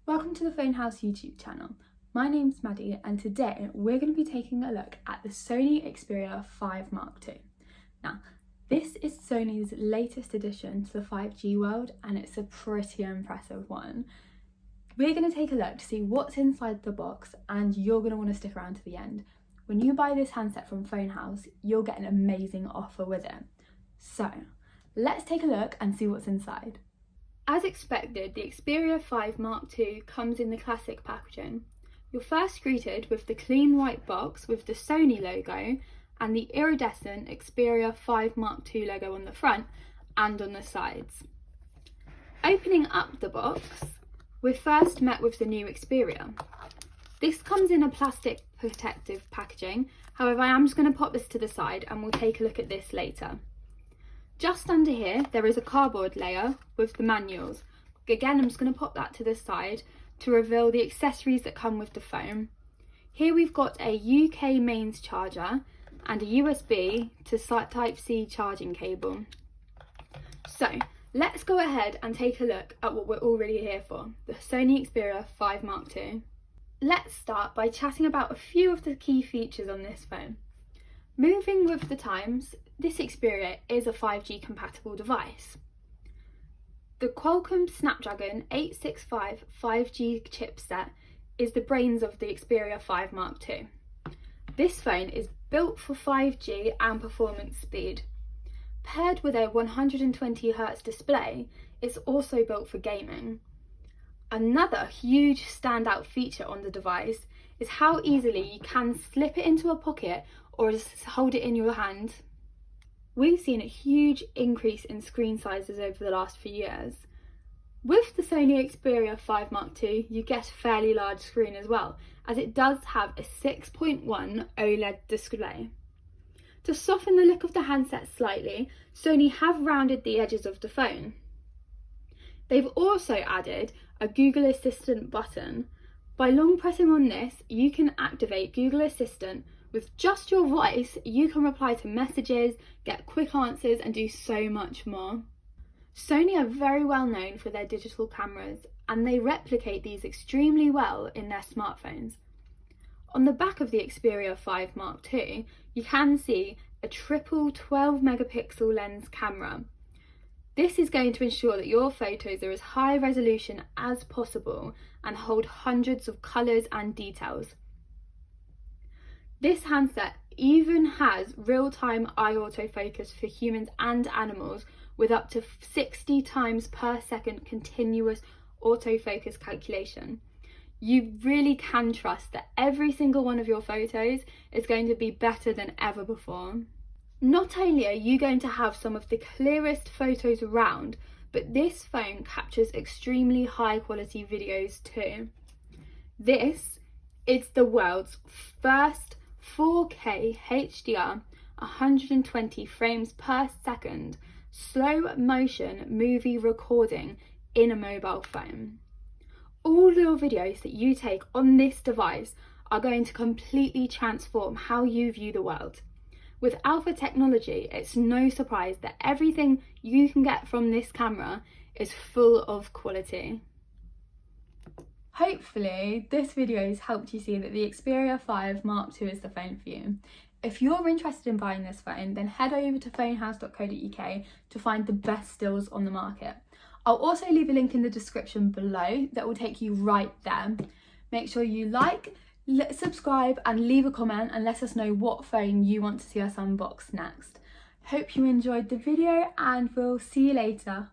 Welcome to the Phonehouse YouTube channel. My name's Maddie and today we're going to be taking a look at the Sony Xperia 5 Mark II. Now, this is Sony's latest addition to the 5G world and it's a pretty impressive one. We're going to take a look to see what's inside the box and you're going to want to stick around to the end. When you buy this handset from Phonehouse, you'll get an amazing offer with it. So, let's take a look and see what's inside. As expected, the Xperia 5 Mark II comes in the classic packaging. You're first greeted with the clean white box with the Sony logo and the iridescent Xperia 5 Mark II logo on the front and on the sides. Opening up the box, we're first met with the new Xperia. This comes in a plastic protective packaging, however I am just going to pop this to the side and we'll take a look at this later. Just under here, there is a cardboard layer with the manuals. Again, I'm just going to pop that to the side to reveal the accessories that come with the phone. Here we've got a UK mains charger and a USB to Type-C charging cable. So, let's go ahead and take a look at what we're all really here for, the Sony Xperia 5 Mark II. Let's start by chatting about a few of the key features on this phone. Moving with the times, this Xperia is a 5G compatible device. The Qualcomm Snapdragon 865 5G chipset is the brains of the Xperia 5 Mark II. This phone is built for 5G and performance speed. Paired with a 120Hz display, it's also built for gaming. Another huge standout feature on the device is how easily you can slip it into a pocket or just hold it in your hand. We've seen a huge increase in screen sizes over the last few years. With the Sony Xperia 5 Mark II, you get a fairly large screen as well, as it does have a 6.1 OLED display. To soften the look of the handset slightly, Sony have rounded the edges of the phone. They've also added a Google Assistant button. By long pressing on this, you can activate Google Assistant. With just your voice, you can reply to messages, get quick answers and do so much more. Sony are very well known for their digital cameras and they replicate these extremely well in their smartphones. On the back of the Xperia 5 Mark II, you can see a triple 12 megapixel lens camera. This is going to ensure that your photos are as high resolution as possible and hold hundreds of colours and details. This handset even has real-time eye autofocus for humans and animals with up to 60 times per second continuous autofocus calculation. You really can trust that every single one of your photos is going to be better than ever before. Not only are you going to have some of the clearest photos around, but this phone captures extremely high quality videos too. This is the world's first 4K HDR 120 frames per second slow motion movie recording in a mobile phone. All your videos that you take on this device are going to completely transform how you view the world. With alpha technology, it's no surprise that everything you can get from this camera is full of quality. Hopefully, this video has helped you see that the Xperia 5 Mark II is the phone for you. If you're interested in buying this phone, then head over to fonehouse.co.uk to find the best deals on the market. I'll also leave a link in the description below that will take you right there. Make sure you like, subscribe and leave a comment and let us know what phone you want to see us unbox next. Hope you enjoyed the video and we'll see you later.